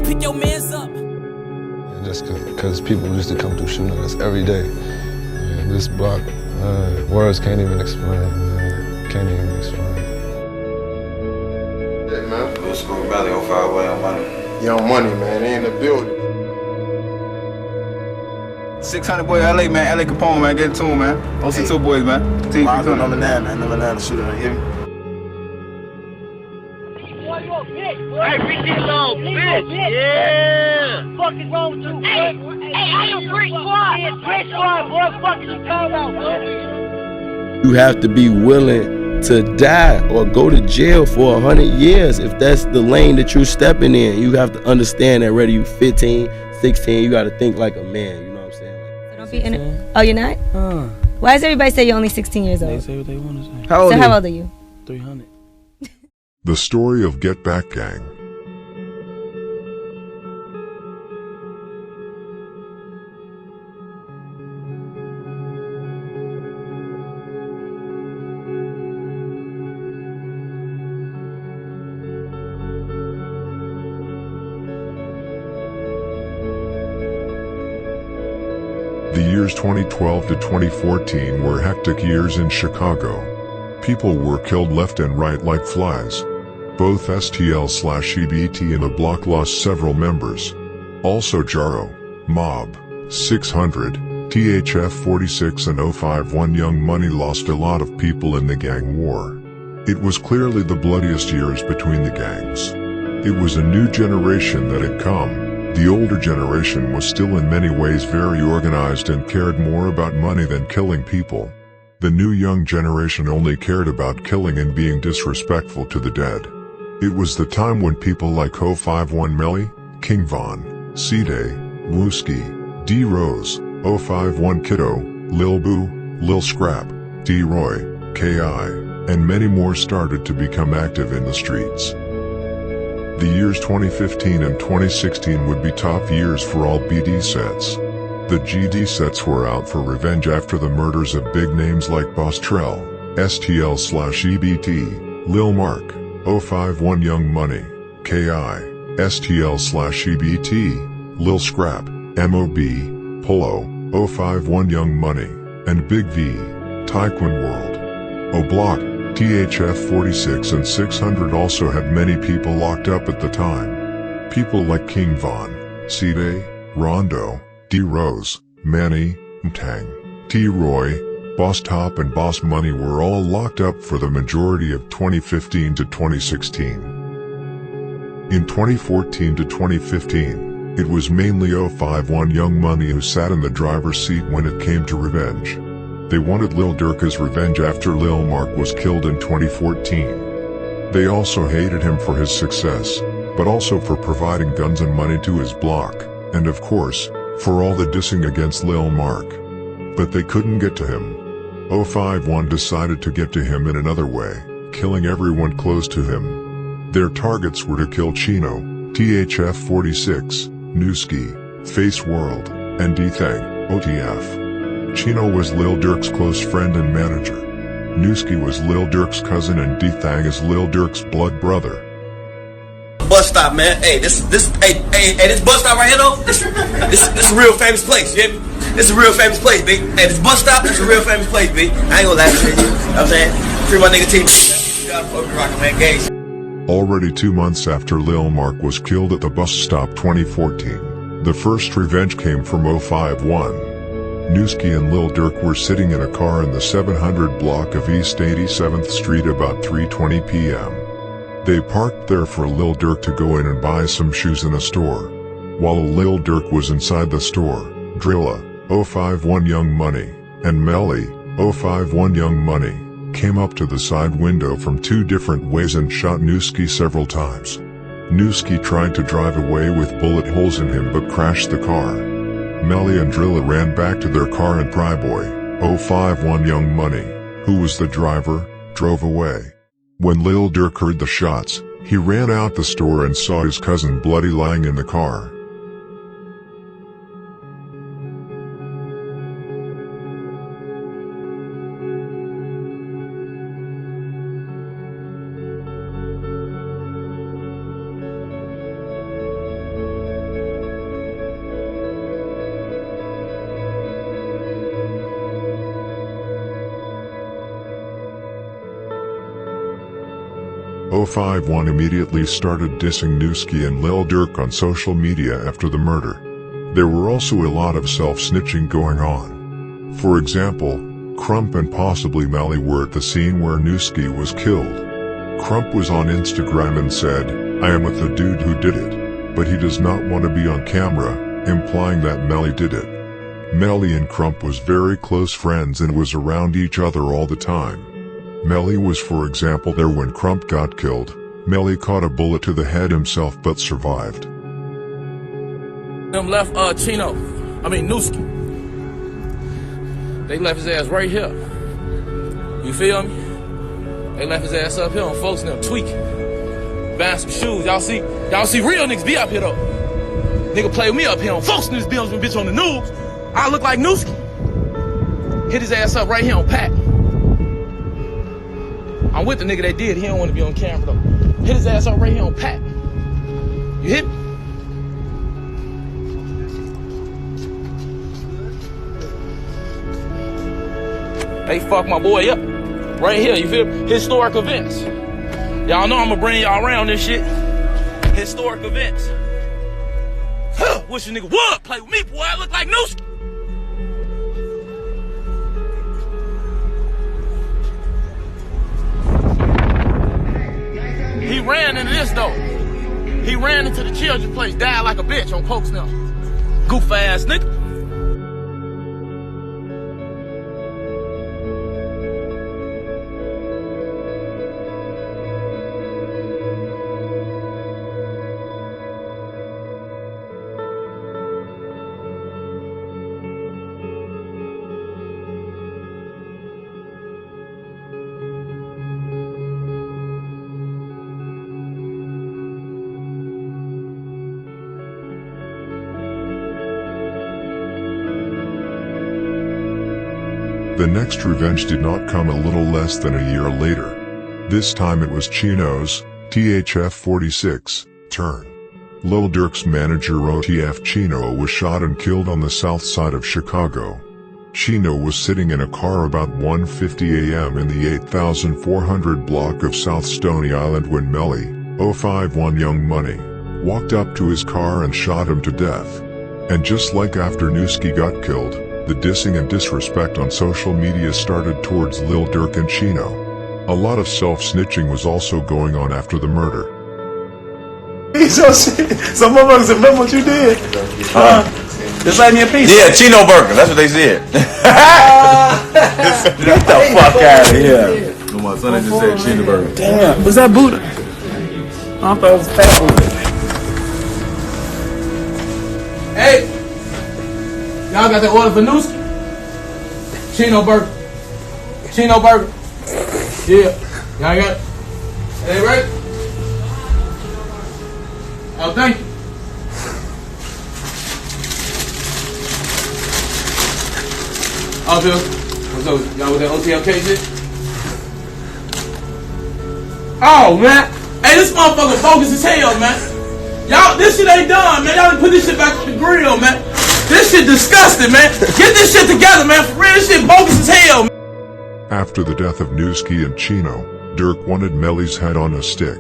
Pick your mans up. And just because people used to come through shooting at us every day. And this block, words can't even explain, man. Can't even explain. Yeah, man. Blue School Valley, 05 way on money. Young Money, man. They in the building. 600 boy LA, man. LA Capone, man. Get it to him, man. OC2 boys, man. Team Lonzo number 9, man. Number 9 shooter, you hear me? Hey, reach this little bitch. Yeah. What the fuck is wrong with you? Hey, I am Brick Squad. Yeah, Brick Squad, boy. What the fuck is you talking about, boy? You have to be willing to die or go to jail for 100 years if that's the lane that you're stepping in. You have to understand that whether you 15, 16, you got to think like a man. You know what I'm saying? So don't be in it. Oh, you're not? Why does everybody say you're only 16 years old? They say what they want to say. How old are you? 300. The story of Get Back Gang. The years 2012 to 2014 were hectic years in Chicago. People were killed left and right like flies. Both STL/EBT and the block lost several members. Also Jaro, Mob, 600, THF 46 and 051 Young Money lost a lot of people in the gang war. It was clearly the bloodiest years between the gangs. It was a new generation that had come. The older generation was still in many ways very organized and cared more about money than killing people. The new young generation only cared about killing and being disrespectful to the dead. It was the time when people like 051 Melly, King Von, C-Day, Wooski, D Rose, 051 Kiddo, Lil Boo, Lil Scrap, D Roy, K.I., and many more started to become active in the streets. The years 2015 and 2016 would be tough years for all BD sets. The GD sets were out for revenge after the murders of big names like Boss Trell, STL/EBT, Lil Mark, 051 Young Money, K.I., STL/EBT, Lil Scrap, MOB, Polo, 051 Young Money, and Big V, Tyquin World. O-Block, THF 46 and 600 also had many people locked up at the time. People like King Von, C-Day, Rondo, D Rose, Manny, Mtang, T Roy, Boss Top and Boss Money were all locked up for the majority of 2015 to 2016. In 2014 to 2015, it was mainly 051 Young Money who sat in the driver's seat when it came to revenge. They wanted Lil Durk's revenge after Lil Mark was killed in 2014. They also hated him for his success, but also for providing guns and money to his block, and of course, for all the dissing against Lil Mark. But they couldn't get to him. 051 decided to get to him in another way, killing everyone close to him. Their targets were to kill Chino, THF 46, Newski, Face World, and D-Thang, OTF. Chino was Lil Durk's close friend and manager. Newski was Lil Durk's cousin and D-Thang is Lil Durk's blood brother. Bus stop, man. Hey, this bus stop right here, though. This a real famous place. You hear me? This is a real famous place, B. Hey, this bus stop is a real famous place, B. I ain't gonna lie to you. You know what I'm saying? Free my nigga T. God fucking rockin', man. Gage. Already 2 months after Lil Mark was killed at the bus stop 2014, the first revenge came from 051. Newski and Lil Durk were sitting in a car in the 700 block of East 87th Street about 3:20 p.m. They parked there for Lil Durk to go in and buy some shoes in a store. While Lil Durk was inside the store, Drilla, 051 Young Money, and Melly, 051 Young Money, came up to the side window from 2 different ways and shot Newski several times. Newski tried to drive away with bullet holes in him but crashed the car. Melly and Drilla ran back to their car and Pryboy, 051 Young Money, who was the driver, drove away. When Lil Durk heard the shots, he ran out the store and saw his cousin bloody lying in the car. 051 immediately started dissing Newski and Lil Durk on social media after the murder. There were also a lot of self-snitching going on. For example, Crump and possibly Melly were at the scene where Newski was killed. Crump was on Instagram and said, "I am with the dude who did it, but he does not want to be on camera," implying that Melly did it. Melly and Crump was very close friends and was around each other all the time. Melly was, for example, there when Crump got killed. Melly caught a bullet to the head himself but survived. Them left Newski. They left his ass right here. You feel me? They left his ass up here and folks them tweaking. Buying some shoes. Y'all see real niggas be up here though. Nigga play with me up here on folks in this bills when bitch on the news. I look like Newski. Hit his ass up right here on Pat. I'm with the nigga that did. He don't want to be on camera though. Hit his ass up right here on Pat. You hit me? They fucked my boy up. Right here, you feel me? Historic events. Y'all know I'm gonna bring y'all around this shit. Historic events. Wish a nigga would play with me, boy. I look like Newski. He ran into this though. He ran into the children's place, died like a bitch on Pokes now. Goof ass nigga. The next revenge did not come a little less than a year later. This time it was Chino's, THF-46, turn. Lil Durk's manager OTF Chino was shot and killed on the south side of Chicago. Chino was sitting in a car about 1:50 a.m. in the 8400 block of South Stony Island when Melly, 051 Young Money, walked up to his car and shot him to death. And just like after Newski got killed, the dissing and disrespect on social media started towards Lil Durk and Chino. A lot of self-snitching was also going on after the murder. Some motherfuckers remember what you did. Just like me a piece. Yeah, Chino burger. That's what they said. Get the fuck out of here. No, my son just said Chino burger. Damn, was that Buddha? I thought it was fat Buddha. Hey, y'all got that order for Newski? Chino burger. Chino burger. Yeah, y'all got it? Hey, right? Oh, thank you. Oh, Bill. What's up? Y'all with that OTLK shit? Oh, man. Hey, this motherfucker bogus as hell, man. Y'all, this shit ain't done, man. Y'all done put this shit back on the grill, man. This shit disgusting, man. Get this shit together, man. For real, this shit bogus as hell, man. After the death of Newski and Chino, Durk wanted Melly's head on a stick.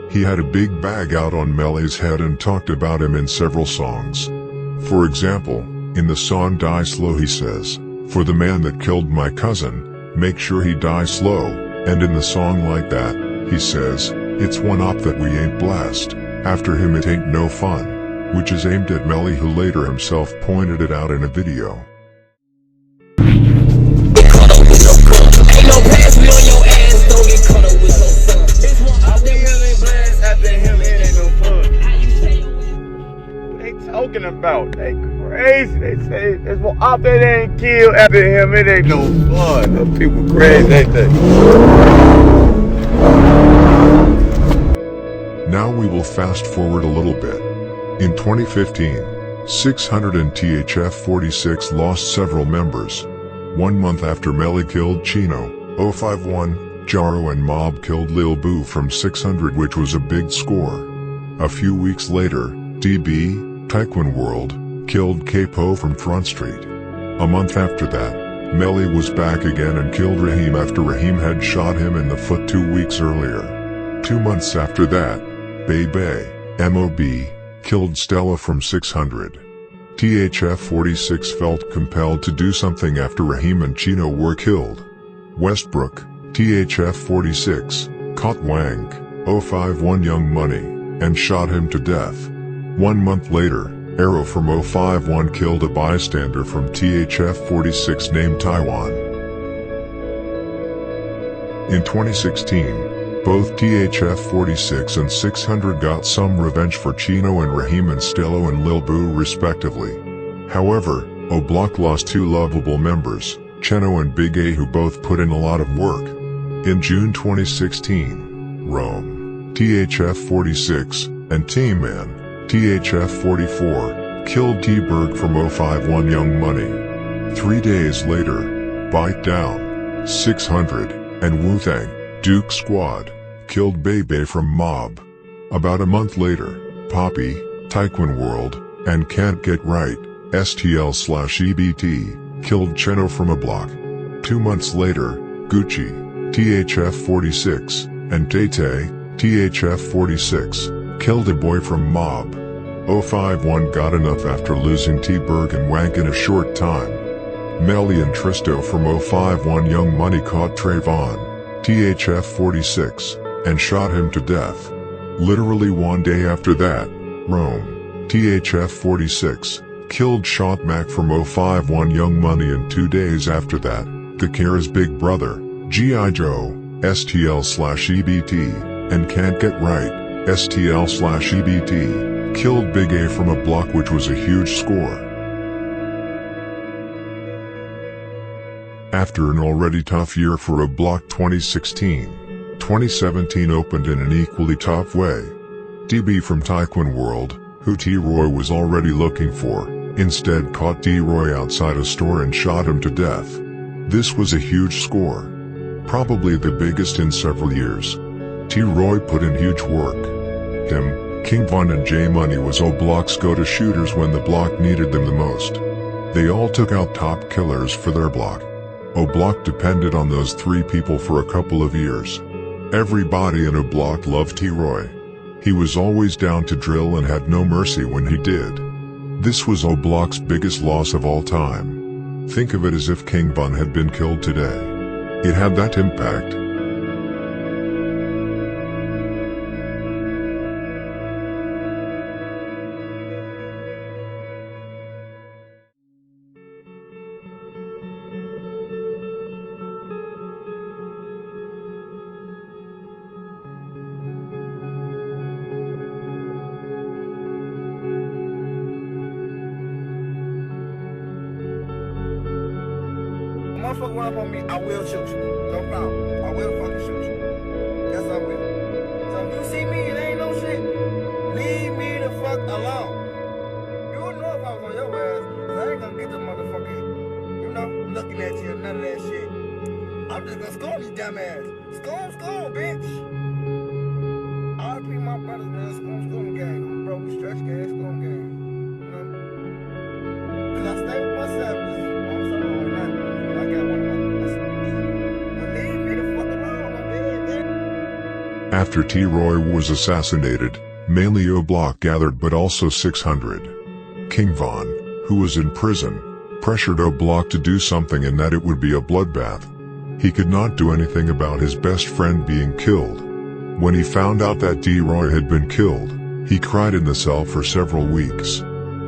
He had a big bag out on Melly's head and talked about him in several songs. For example, in the song Die Slow he says, "For the man that killed my cousin, make sure he die slow," and in the song Like That, he says, "It's one op that we ain't blessed, after him it ain't no fun," which is aimed at Melly, who later himself pointed it out in a video. Ain't no pass me on your ass, don't get caught up with no fun. It's one up there ain't blast, after him it ain't no fun. What they talking about? They crazy. They say there's one op that ain't killed, after him it ain't no fun. Them people crazy, ain't they? Now we will fast forward a little bit. In 2015, 600 and THF-46 lost several members. 1 month after Melly killed Chino, 051, Jaro and Mob killed Lil Boo from 600, which was a big score. A few weeks later, DB, Taekwon World, killed Capo from Front Street. A month after that, Melly was back again and killed Raheem after Raheem had shot him in the foot 2 weeks earlier. 2 months after that, Bebe, MOB, killed Stella from 600. THF 46 felt compelled to do something after Raheem and Chino were killed. Westbrook, THF 46, caught Wank, 051 Young Money, and shot him to death. 1 month later, Arrow from 051 killed a bystander from THF 46 named Taiwan. In 2016, both THF 46 and 600 got some revenge for Chino and Raheem and Stello and Lil Boo respectively. However, O-Block lost 2 lovable members, Cheno and Big A, who both put in a lot of work. In June 2016, Rome, THF 46, and T-Man, THF 44, killed T-Berg from 051 Young Money. 3 days later, Bite Down, 600, and Wu-Tang, Duke Squad, killed Bebe from Mob. About a month later, Poppy, Taekwon World, and Can't Get Right, STL/EBT, killed Cheno from a block. 2 months later, Gucci, THF 46, and Tay-Tay, THF 46, killed a boy from Mob. 051 got enough after losing T-Berg and Wank in a short time. Melly and Tristo from 051 Young Money caught Trayvon, THF 46, and shot him to death. Literally 1 day after that, Rome, THF 46, killed Shot Mac from 051 Young Money, and 2 days after that, Gakira's big brother, G.I. Joe, STL/EBT, and Can't Get Right, STL/EBT, killed Big A from a block, which was a huge score. After an already tough year for O-Block, 2017 opened in an equally tough way. DB from Taekwon World, who T-Roy was already looking for, instead caught D-Roy outside a store and shot him to death. This was a huge score. Probably the biggest in several years. T-Roy put in huge work. Him, King Von and J-Money was O-Block's go-to shooters when the block needed them the most. They all took out top killers for their block. O-Block depended on those 3 people for a couple of years. Everybody in O-Block loved T-Roy. He was always down to drill and had no mercy when he did. This was O-Block's biggest loss of all time. Think of it as if King Von had been killed today. It had that impact. Motherfucker run up on me, I will shoot you. No problem. I will fucking shoot you. Yes, I will. So if you see me, it ain't no shit. Leave me the fuck alone. You wouldn't know if I was on your ass, cause I ain't gonna get the motherfucker, looking at you and none of that shit. I'm just gonna scold you, dumbass. Scold, bitch. RP my brothers, man. Scold gang. Bro, we stretch gang, scold gang. Cause I stay with myself. After T-Roy was assassinated, mainly O-Block gathered, but also 600. King Von, who was in prison, pressured O-Block to do something and that it would be a bloodbath. He could not do anything about his best friend being killed. When he found out that D-Roy had been killed, he cried in the cell for several weeks.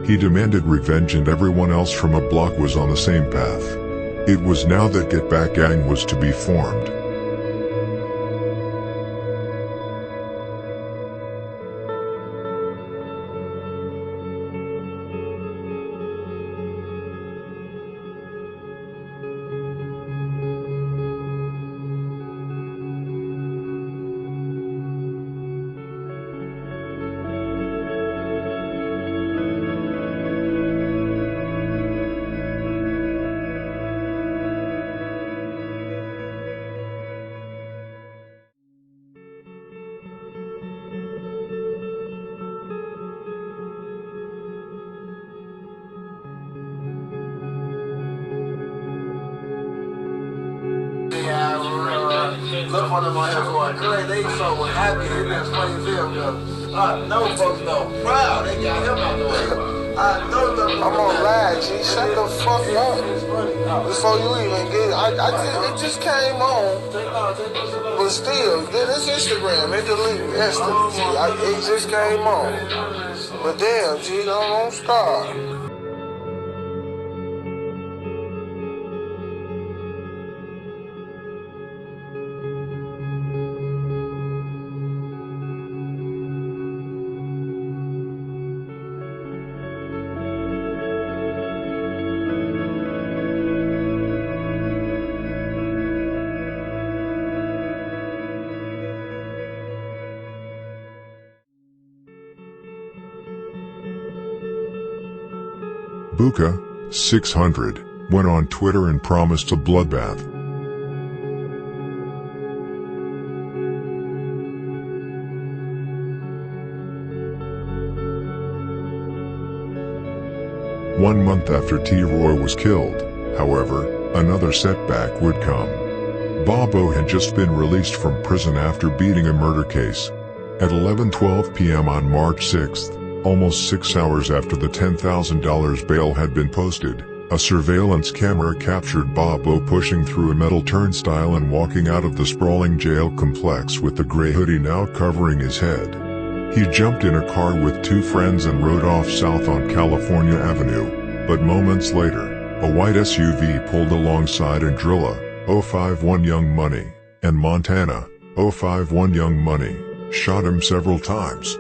He demanded revenge and everyone else from O-Block was on the same path. It was now that Get Back Gang was to be formed. Look on them on here going crazy. They so happy. They been funny as hell, though. I know folks though. Proud. They got him out the way. I know them. I'm on live, G. Shut the fuck up. Before you even get it, it just came on. But still, this Instagram, it deleted instantly, G. It just came on. But damn, G, don't stop. Buka, 600, went on Twitter and promised a bloodbath. One month after T-Roy was killed, however, another setback would come. Bobo had just been released from prison after beating a murder case. At 11:12 p.m. on March 6th, almost 6 hours after the $10,000 bail had been posted, a surveillance camera captured Bobo pushing through a metal turnstile and walking out of the sprawling jail complex with the gray hoodie now covering his head. He jumped in a car with two friends and rode off south on California Avenue, but moments later, a white SUV pulled alongside Andrilla, 051 Young Money, and Montana, 051 Young Money, shot him several times.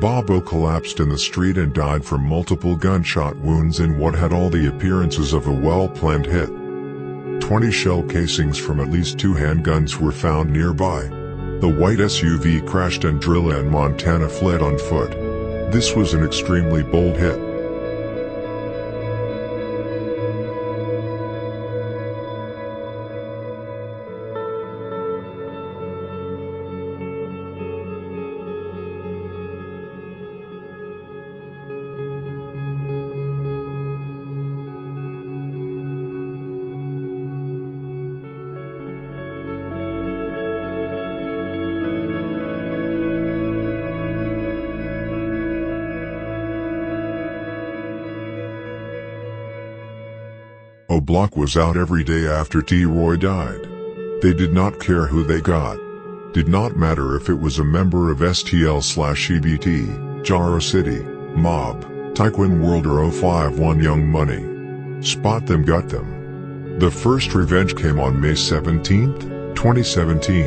Bobo collapsed in the street and died from multiple gunshot wounds in what had all the appearances of a well-planned hit. 20 shell casings from at least 2 handguns were found nearby. The white SUV crashed and Drilla and Montana fled on foot. This was an extremely bold hit. Block was out every day after T-Roy died. They did not care who they got. Did not matter if it was a member of STL/EBT, Jaro City, Mob, Taekwon World or 051 Young Money. Spot them, got them. The first revenge came on May 17, 2017.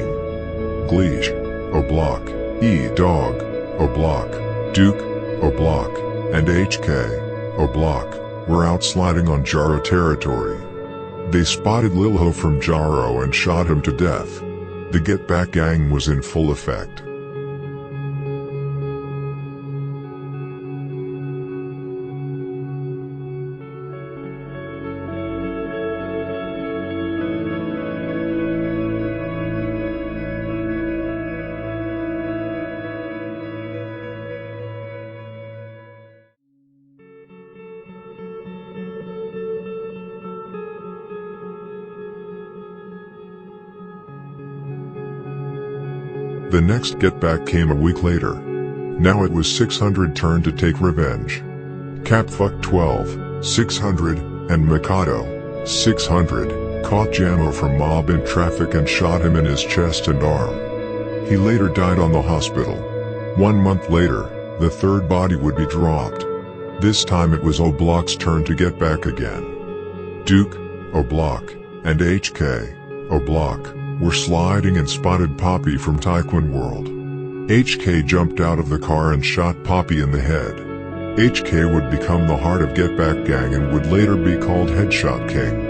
Gleesh, O'Block, E-Dog, O'Block, Duke, O'Block, and HK, O'Block were out sliding on Jaro territory. They spotted Lil Ho from Jaro and shot him to death. The Get Back gang was in full effect. The next Get Back came a week later. Now it was 600 turn to take revenge. Capfuck 12, 600, and Mikado, 600, caught Jamo from Mob in traffic and shot him in his chest and arm. He later died on the hospital. 1 month later, the third body would be dropped. This time it was O'Block's turn to get back again. Duke, O'Block, and HK, O'Block, were sliding and spotted Poppy from Taekwon World. HK jumped out of the car and shot Poppy in the head. HK would become the heart of Get Back gang and would later be called Headshot King.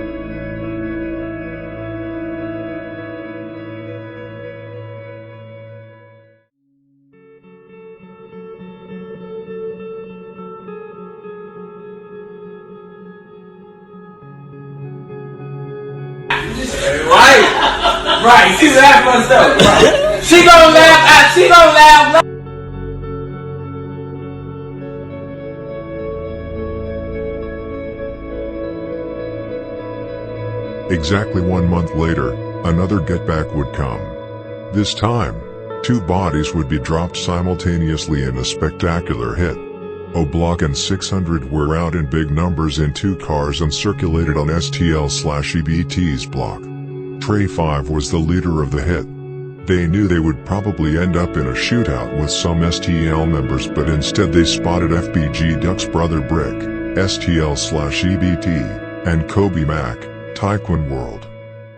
Right, she laughing herself. Right. She gonna laugh. She gonna laugh. Exactly 1 month later, another Get Back would come. This time, 2 bodies would be dropped simultaneously in a spectacular hit. O'Block and 600 were out in big numbers in 2 cars and circulated on STL/EBT's block. Trey 5 was the leader of the hit. They knew they would probably end up in a shootout with some STL members, but instead they spotted FBG Duck's brother Brick, STL/EBT, and Kobe Mack, Taekwon World.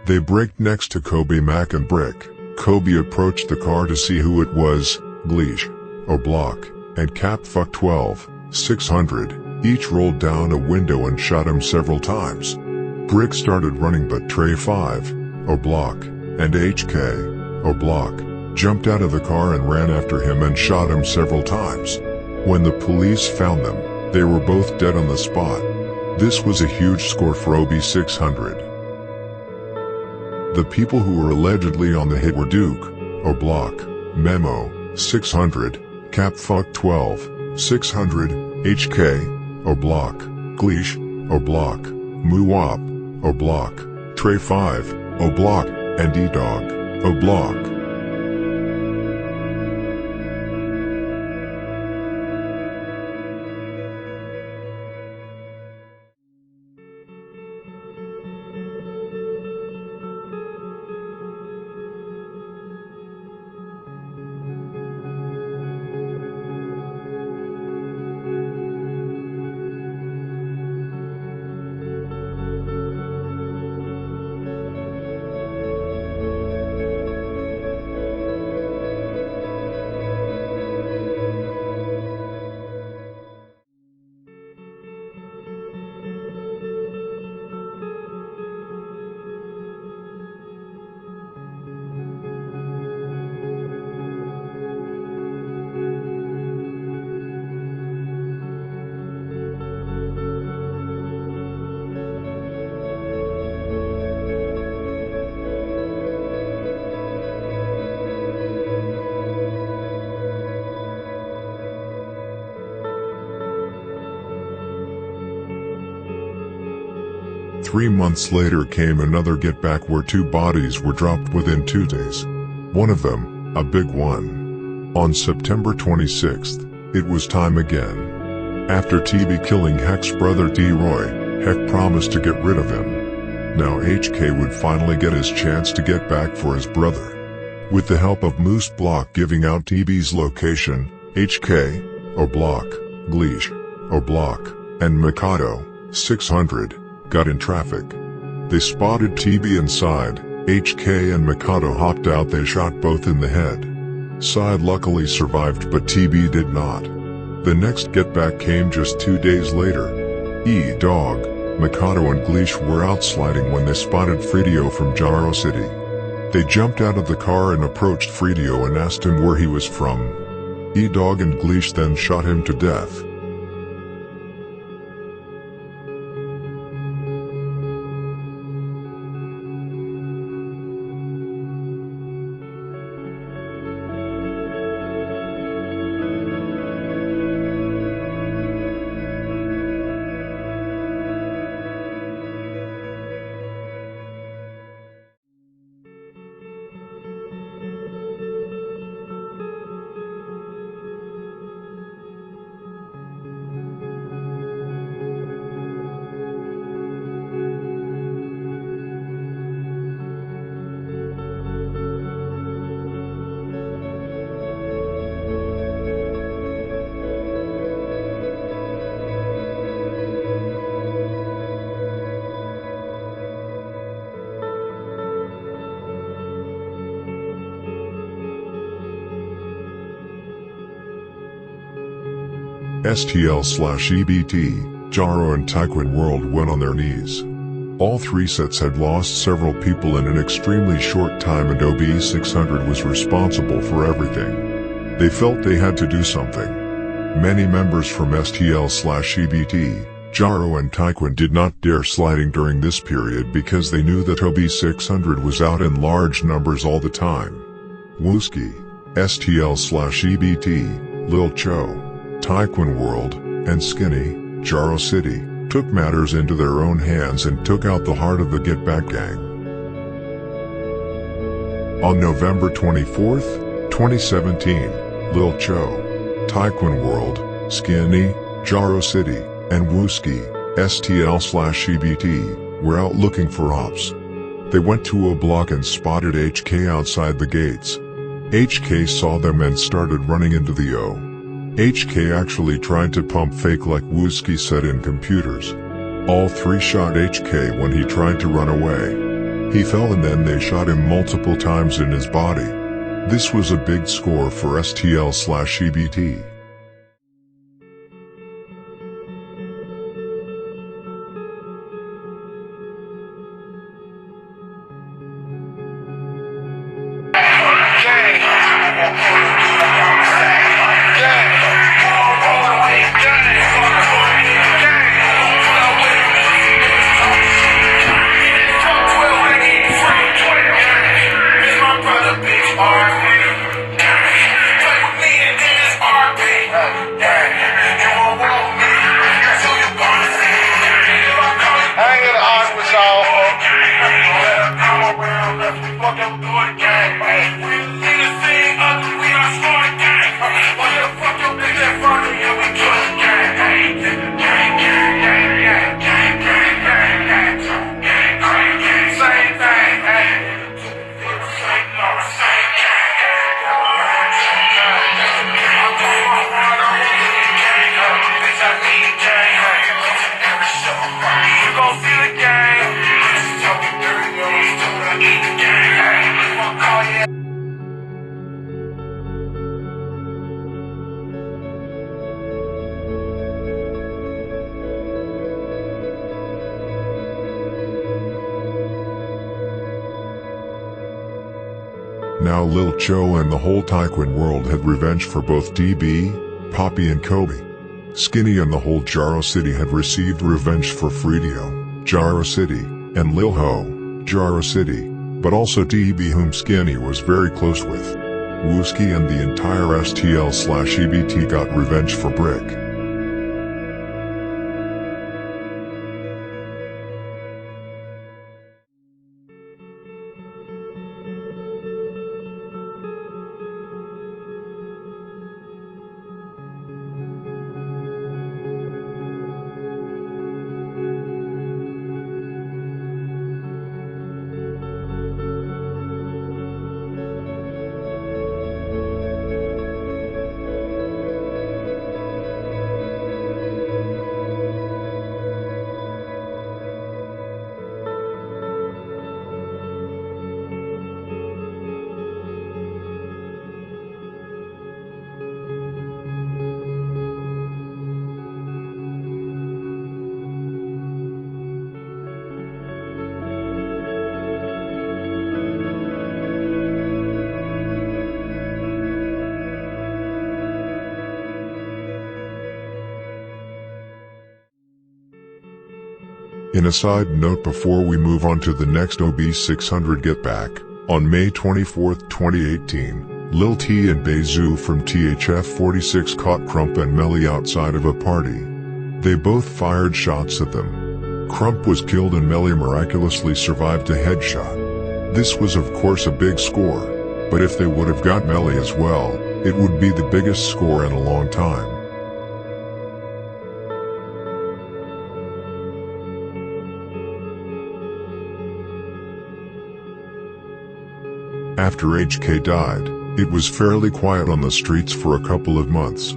They braked next to Kobe Mack and Brick. Kobe approached the car to see who it was. Gleesh, O'Block, and Capfuck 12, 600, each rolled down a window and shot him several times. Brick started running, but Trey 5, O'Block, and HK, O'Block, jumped out of the car and ran after him and shot him several times. When the police found them, they were both dead on the spot. This was a huge score for OB600. The people who were allegedly on the hit were Duke, O'Block, Memo, 600, Capfuck 12, 600, HK, O'Block, Gleesh, O'Block, Muwop, O'Block, Trey 5, O'Block, and E-Dog, O'Block. Three months later came another get back where 2 bodies were dropped within 2 days. One of them, a big one. On September 26th, it was time again. After TB killing Heck's brother D-Roy, Heck promised to get rid of him. Now HK would finally get his chance to get back for his brother. With the help of Moose Block giving out TB's location, HK, O'Block, Gleesh, O'Block, and Mikado, 600, got in traffic. They spotted TB inside. HK and Mikado hopped out. They shot both in the head. Side luckily survived, but TB did not. The next get back came just 2 days later. E-Dog, Mikado and Gleesh were out sliding when they spotted Fridio from Jaro City. They jumped out of the car and approached Fridio and asked him where he was from. E-Dog and Gleesh then shot him to death. STL/EBT, Jaro and Taekwon World went on their knees. All 3 sets had lost several people in an extremely short time, and OB600 was responsible for everything. They felt they had to do something. Many members from STL/EBT, Jaro and Taekwon did not dare sliding during this period because they knew that OB600 was out in large numbers all the time. Wooski, STL/EBT, Lil Cho, Taekwon World, and Skinny, Jaro City, took matters into their own hands and took out the heart of the Get Back gang. On November 24th, 2017, Lil Cho, Taekwon World, Skinny, Jaro City, and Wooski, STL/EBT, were out looking for ops. They went to a block and spotted HK outside the gates. HK saw them and started running into the O. HK actually tried to pump fake like Wooski said in computers. All three shot HK when he tried to run away. He fell and then they shot him multiple times in his body. This was a big score for STL/EBT. Now Lil Cho and the whole Taekwon world had revenge for both DB, Poppy and Kobe. Skinny and the whole Jaro City had received revenge for Fredio, Jaro City, and Lil Ho, Jaro City, but also DB whom Skinny was very close with. Wooski and the entire STL/EBT got revenge for Brick. In a side note before we move on to the next OB600 Get Back, on May 24, 2018, Lil T and Bezu from THF46 caught Crump and Melly outside of a party. They both fired shots at them. Crump was killed and Melly miraculously survived a headshot. This was of course a big score, but if they would have got Melly as well, it would be the biggest score in a long time. After HK died, it was fairly quiet on the streets for a couple of months.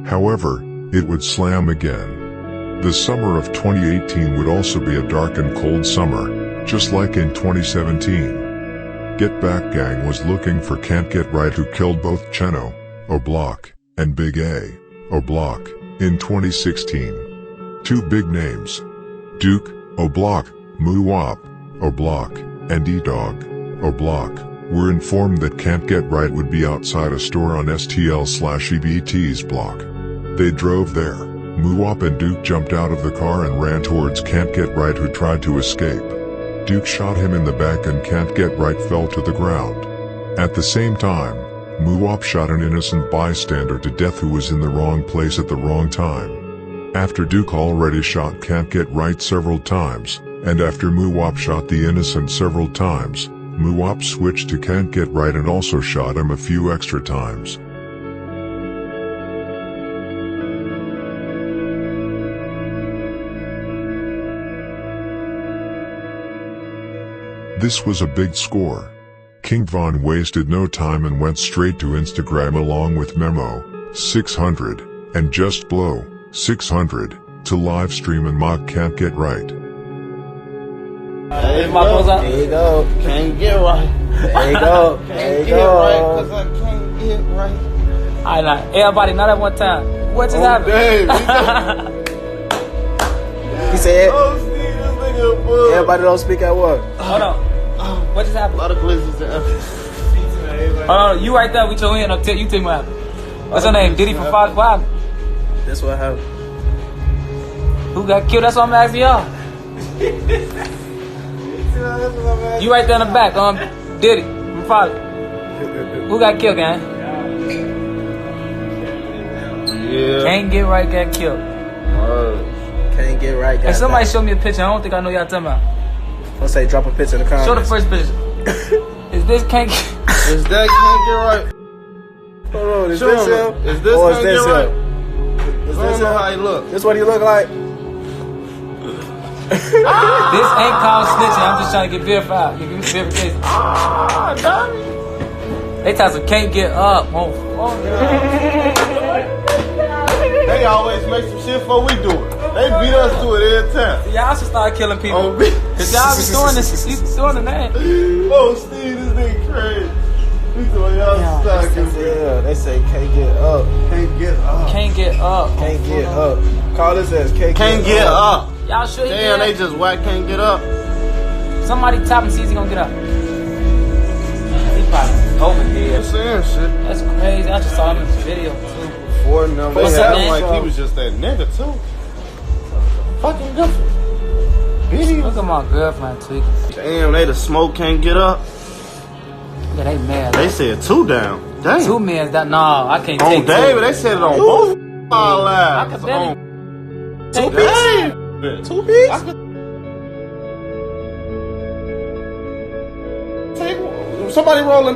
However, it would slam again. The summer of 2018 would also be a dark and cold summer, just like in 2017. Get Back Gang was looking for Can't Get Right who killed both Cheno, O-Block, and Big A, O-Block, in 2016. Two big names. Duke, O-Block, Moo-Wop, O-Block, and E-Dog, O-Block, were informed that Can't Get Right would be outside a store on STL/EBT's block. They drove there. Moo-Wop and Duke jumped out of the car and ran towards Can't Get Right who tried to escape. Duke shot him in the back and Can't Get Right fell to the ground. At the same time, Moo-Wop shot an innocent bystander to death who was in the wrong place at the wrong time. After Duke already shot Can't Get Right several times, and after Moo-Wop shot the innocent several times, Muop switched to Can't Get Right and also shot him a few extra times. This was a big score. King Von wasted no time and went straight to Instagram along with Memo 600 and Just Blow 600 to live stream and mock Can't Get Right. There you go. Can't get right. There you go. Can't get right because I can't get right. Alright, now, everybody, not at one time. What just happened? He said, everybody don't speak at once. Hold on. What just happened? A lot of glizzies and Hold on, you right there with your hand up. You tell me what happened. What's your name? Diddy from Fox? What happened? That's what happened. Who got killed? That's what I'm asking y'all. You right there in the back, Diddy from Fox. Who got killed, gang? Yeah. Can't Get Right got killed. Can't get right. Hey, somebody show me a picture. I don't think I know y'all talking about. Let's say drop a picture in the comments. Show the first picture. Is this Can't Get Is that Can't Get Right? Hold on, is this him? Is this Can't Get Right? Is this him? How he look? This what he look like? This ain't called snitching. I'm just trying to get verified. Give me verification. They tell some can't get up. They always make some shit before we do it. They beat us to it every time. Y'all should start killing people. Cause y'all be doing this. You doing the name. Oh, Steve, this nigga crazy. We doing y'all start killing people. Yeah, they say can't get up. Can't get up. Can't get up. Can't get up. Call this as can't get up. Y'all should. Damn, they just whack can't get up. Somebody tap and see if he gonna get up. He probably over here. I'm saying shit. That's crazy. I just saw him in the video too. Four numbers. What's up, man? Like he was just that nigga too. Fucking girlfriend. Look at my girlfriend tweaking. Damn, they the smoke can't get up. Yeah, they mad. They said 2 down. Damn. 2 men that I can't on take David, 2. they said it on both our lives. I could barely Two piece? 2 piece? Somebody rolling.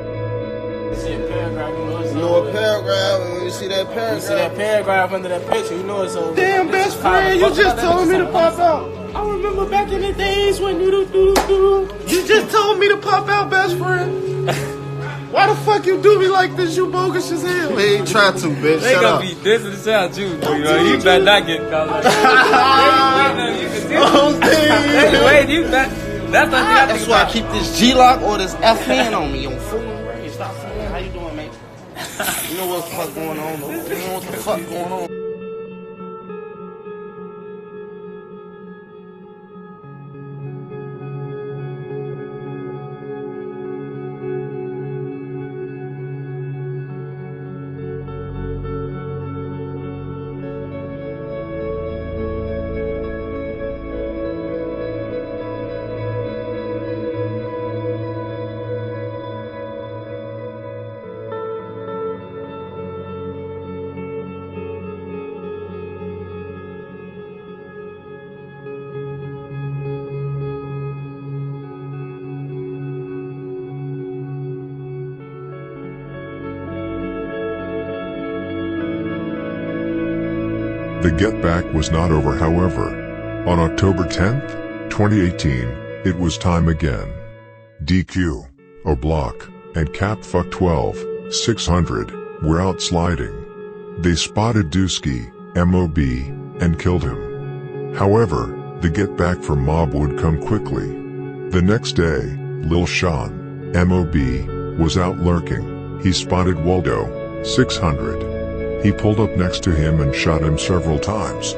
See a paragraph, you know it's You know a paragraph, and when you see that paragraph. You see that paragraph under that picture, you know it's over. Damn, best friend, you just told me to pop out. I remember back in the days when you just told me to pop out, best friend. Why the fuck you do me like this? You bogus as hell. We ain't try to, bitch. They Shut gonna up. be dissing the sound you. You better not get caught like that. That's why I keep this G-Lock or this FN on me. On full range. Stop saying. How you doing, mate? You know what the fuck going on, though. You know what the fuck going on. The Get Back was not over, however. On October 10th, 2018, it was time again. DQ, O'Block, and Capfuck 12, 600, were out sliding. They spotted Dusky, MOB, and killed him. However, the get back from Mob would come quickly. The next day, Lil Sean, MOB, was out lurking. He spotted Waldo, 600. He pulled up next to him and shot him several times.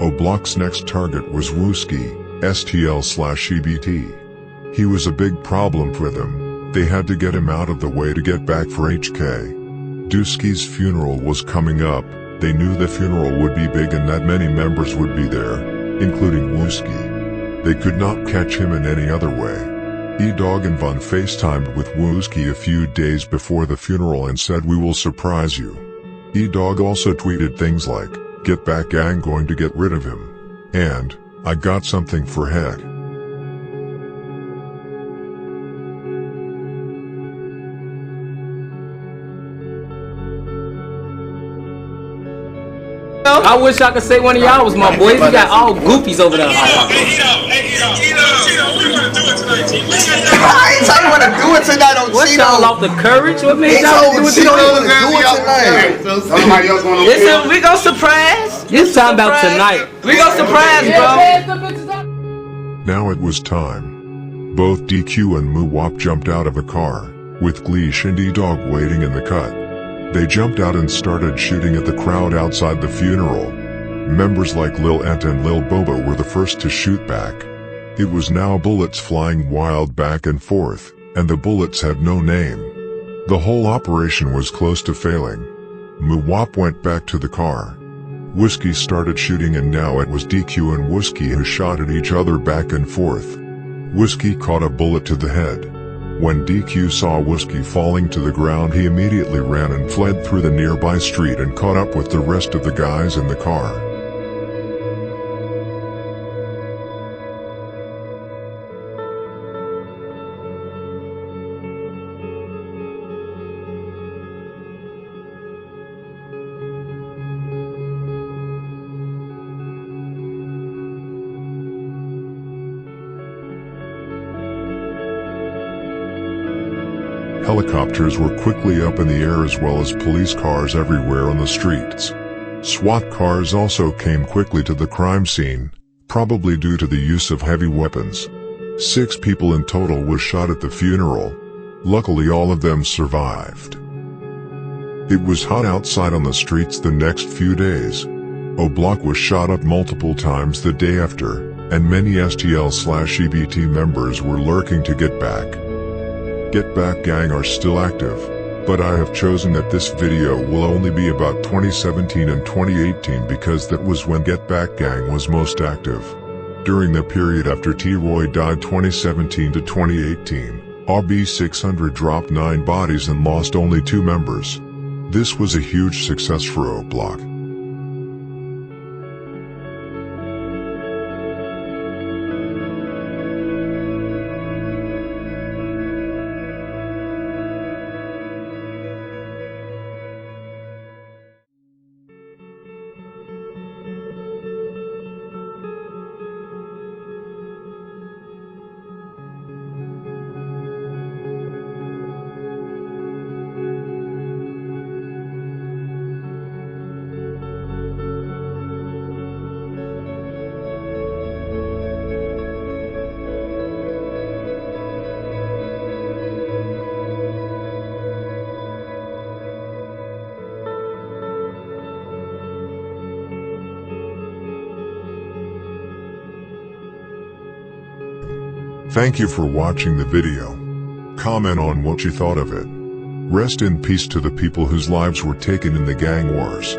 O'Block's next target was Wooski, STL/EBT. He was a big problem for them. They had to get him out of the way to get back for HK. Dusky's funeral was coming up. They knew the funeral would be big and that many members would be there, including Wooski. They could not catch him in any other way. E-Dog and Von FaceTimed with Wooski a few days before the funeral and said, "We will surprise you." E-Dog also tweeted things like, "Get back gang, going to get rid of him," and, "I got something for head." I wish I could say one of y'all was my boys. We got all goofies over there. I ain't tell you what to do it tonight on What Cheeto. y'all lost the courage? What made y'all do it tonight? We gon' surprise. It's time about tonight. We gon' surprise, bro. Now it was time. Both DQ and Muwop jumped out of a car, with Gleesh and E-Dog waiting in the cut. They jumped out and started shooting at the crowd outside the funeral. Members like Lil Ent and Lil Bobo were the first to shoot back. It was now bullets flying wild back and forth, and the bullets had no name. The whole operation was close to failing. Muwop went back to the car. Wooski started shooting and now it was DQ and Wooski who shot at each other back and forth. Wooski caught a bullet to the head. When DQ saw Wooski falling to the ground, he immediately ran and fled through the nearby street and caught up with the rest of the guys in the car. Helicopters were quickly up in the air as well as police cars everywhere on the streets. SWAT cars also came quickly to the crime scene, probably due to the use of heavy weapons. 6 people in total was shot at the funeral. Luckily all of them survived. It was hot outside on the streets the next few days. O'Block was shot up multiple times the day after, and many STL/EBT members were lurking to get back. Get Back gang are still active, but I have chosen that this video will only be about 2017 and 2018 because that was when Get Back gang was most active. During the period after T-Roy died 2017 to 2018, RB600 dropped 9 bodies and lost only 2 members. This was a huge success for O'Block. Thank you for watching the video. Comment on what you thought of it. Rest in peace to the people whose lives were taken in the gang wars.